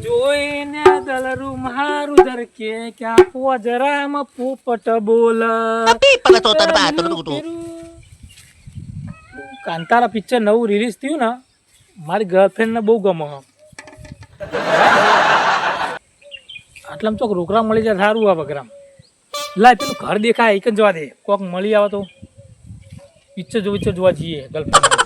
જોઈને દલરું મારું ધરકે ક્યાં પોજરામાં પોપટ બોલ કાંતારા પિક્ચર નવું રિલીઝ થયું ને મારી ગર્લફ્રેન્ડને બહુ ગમે આટલામાં ચોક રોકડા મળી જાય સારું આ બકરામ લાય પેલું ઘર દેખાય એક જ જવા દે કોક મળી આવે તો પિક્ચર જોવા જઈએ ગર્લફ્રેન્ડ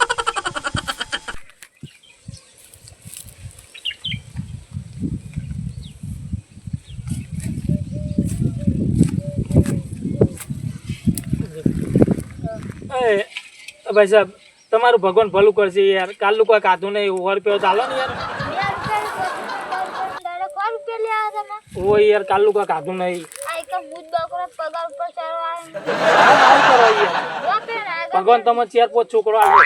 ભાઈ સાહેબ તમારું ભગવાન ભલું કરશે યાર કાલનું કોઈ કાધું નહીં ₹100 ચાલો ને યાર ઓ યાર કાલનું કોઈ કાધું નહીં ભગવાન તમે 4-5 છોકરો આવે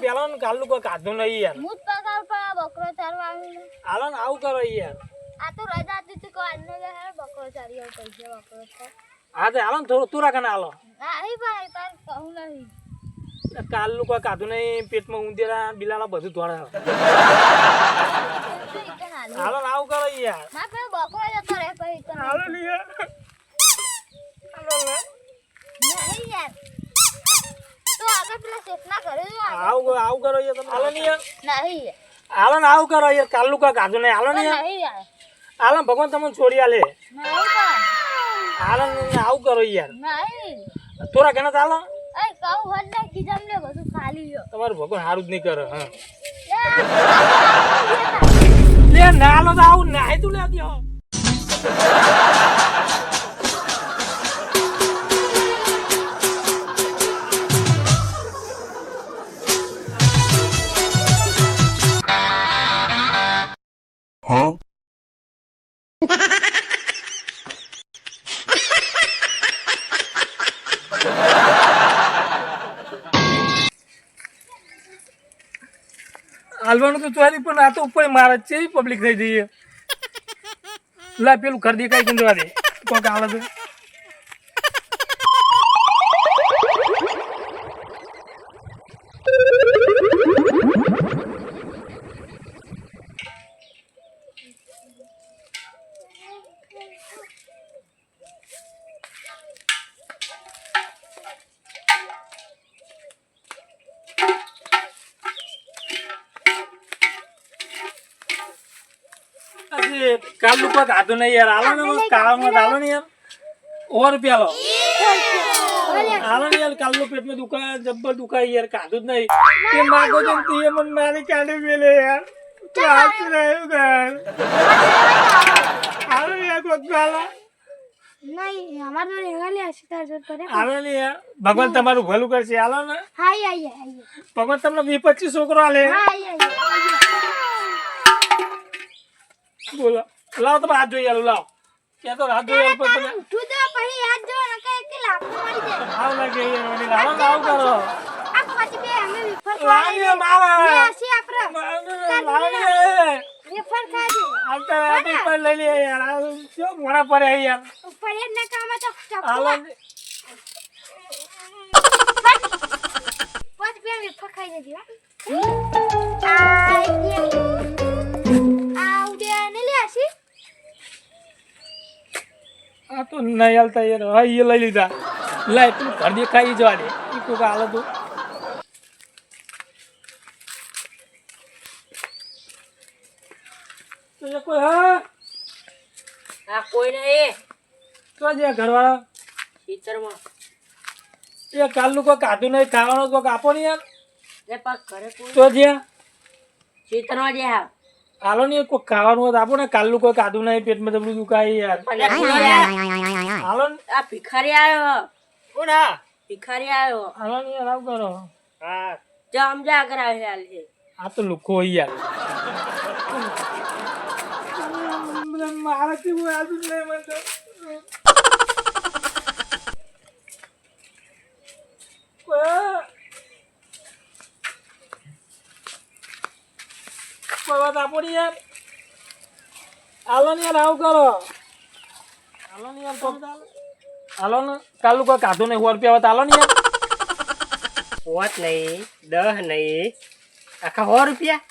પેલા ને કાલનું કોઈ કાધું નહીં યાર હાલો ને આવું કરો યાર હા તો હાલો ને થોડું તું રાખે ને હાલો કાલનું કોઈ કાધું નહીં પેટમાં ઊંધેરા બિલાડા બધું ધોળે હાલો ને આવું કરો યાર હાલો ને યાર આવું કરો યાર તમે હાલો ને યાર હાલો ને આવું કરો યાર કાલનું કોઈ કાધું નહીં હાલો ને યાર હાલો ભગવાન તમને છોડી આલે હાલો ને આવું કરો યાર થોડા ઘણા ચાલો તમારું ભગવાન સારું જ નહીં કરે હા લે ના લો તો આવું નાહી તું લે હાલવાનું તો ચોરી પણ આ તો ઉપર મારે છે પબ્લિક થઈ જઈએ લા પેલું ઘર દેખાય કે જવા દે કોક હાલે તો કાલનું કોઈ ખાધું નહીં યાર હાલો ને કાળામાં હાલો ને યાર ₹100 લો હાલો ને યાર કાલનું પેટમાં દુખાય જબ્બર દુખાય યાર ખાધું જ નહીં તે માગો છે ને તે મને મારી કાઢી મેલે યાર ચાલતું રહ્યું ઘર હાલો યાર કોક હાલો હાલો ને યાર ભગવાન તમારું ભલું કરશે હાલો ને ભગવાન તમને 20-25 છોકરો હાલે બોલો લાવ તમે હાથ જોઈ આલો લાવ ક્યાં તો હાથ જોઈ આલો તમે આવ લાગે આવ કરો લાવીએ મારા લઈ લે યાર શું મોડા પડે યાર હાલો આ તો નહીં હાલતા યાર હા એ લઈ લીધા લાય પેલું ઘર દેખાઈ જવા દે એ કોક હાલ હતું કોઈ હા કોઈ નહીં તો જે ઘરવાળા ખેતરમાં એ કાલનું કોઈ કાધું નહીં ખાવાનું કોઈક આપો ને યાર તો જ્યાં ખેતરમાં જે હાલો ને કોઈ ખાવાનું હોય આપો ને કાલનું કોઈ કાધું નહીં પેટમાં જબરું દુખાય યાર હાલો ને આ ભિખારી આવ્યો કોણ હા ભિખારી આવ્યો હાલો ને યાર આવું કરો હા જામ જા કરાવે હાલ છે આ તો લુખો યાર મારા થી હું આજુ નહીં મને વાત આપો ને યાર હાલો ને યાર આવું કરો હાલો ને યાર હાલો ને કાલનું કોઈ કાધું નહીં ₹100 હાલો ને યાર 5 નહીં 10 નહીં આખા 100 રૂપિયા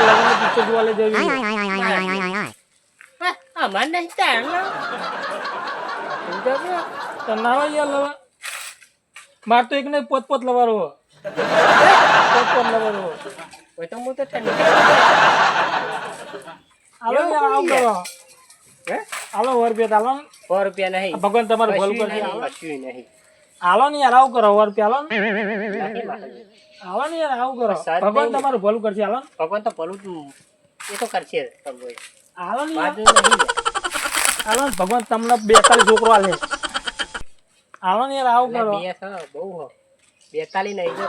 લગ્ન પિક્ચર જોવા લઈ જવી અમાર નહીં તાર ના યાર લવા માર તો એક ને પોત લવારો પોત લવારો કોઈ તો હું તો ઠંડી આલો યાર આવ કરો હે આલો 100 રૂપિયા આલો 100 રૂપિયા નહીં ભગવાન તમારું ભલું કશું કરશે નહીં નહીં આલો ને યાર આવ કરો 100 રૂપિયા આલો નહીં માતાજી. આવો ને યાર આવું કરો સાહેબ ભગવાન નહીં. તમારું ભલું કરશે આલો ભગવાન તો ભલું એ તો કરશે તમે આલો ને યાર બાજુ નહીં આલો ને ભગવાન તમને 42 છોકરો આલે આલો ને યાર આવું કરો બે છે બહુ હો 42 નહીં જો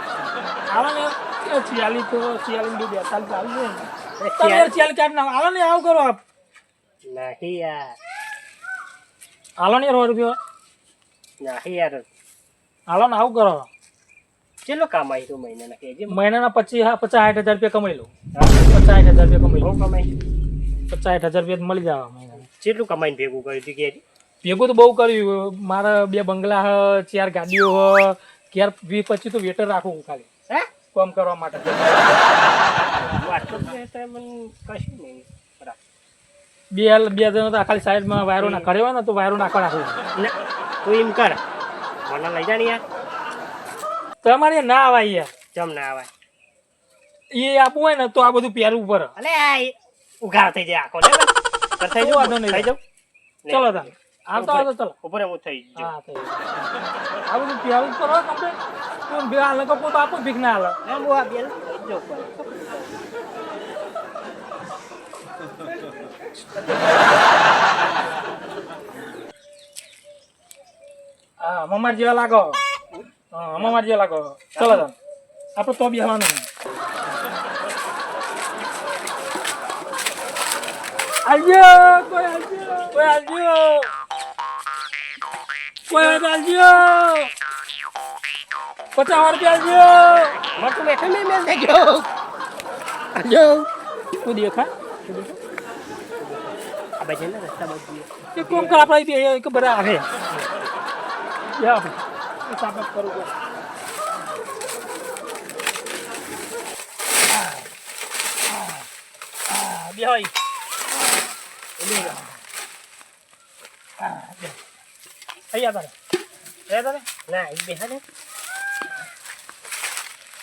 આલો ને યાર 46 તો 46 42 ચાલુ છે એ તમે યાર 46 કાઢ નાખો આલો ને આવું કરો આપ નહીં યાર આલો ને યાર 100 રૂપિયા નહીં યાર આલો ને આવું કરો ચેલો કામ આવી તું મહિનાના કેજે મહિનાના 50-60 હજાર રૂપિયા કમાઈ લો હા? 50-60 હજાર રૂપિયા કમાઈ બહુ લો કમાઈ 50-60 હજાર રૂપિયા મળી જાવ મહિનાના કેટલું કમાઈને ભેગું કર્યું તું કે ભેગું તો બહુ કર્યું મારા 2 બંગલા હ 4 ગાડીઓ હ ઘેર 20-25 તો વેટર રાખું હું ખાલી હે કામ કરવા માટે આટલું તો મને કશું નહીં બરાબર બે જણ તો ખાલી સાઈડમાં વાયરો ના કરે હોય ને તો વાયરો નાખવા રાખું ના તું એમ કર મને લઈ જા ને યાર તમારે ના આવાય યાર ચમ ના આવે એ આપવું હોય ને તો આ બધું પહેરવું પડે અલે આ ઉઘાડ થઈ જાય આખો ને થઈ જાવ વાંધો નહીં. થઈ જાવ ચલો તાર આવતો આવતો ચલો ઉપર હું થઈ જાઉં હા થઈ ગયું. આ બધું પહેરવું પડે કમ્પ્લીટ તું બે હાલ કપો તો આપો ભીખ ના હાલ હા હું આ બેલ થઈ જાઉં ઉપર હા મમ્માર જેવા લાગો હા મમ્માર જેવા લાગો ચલો તાર આપણે તો બેહવાનું આલજો કોઈ આલજો કોઈ આલજો કોઈ આલજો 50 રૂપિયા આલજો માર તો બેઠો નહીં મેલ થઈ ગયો આલજો તું દેખા આ બાજુ ને રસ્તા બાજુ કે કોમ કર આપણે એક બરા આવે યા આપણે સાબત કરું go બે હોય અહીંયા તારે એ તારે ના એ બેહા ને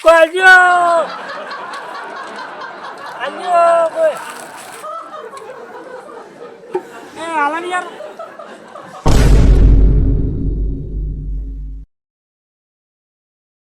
કોઈ આલજો આલજો કોઈ એ હાલા ની યાર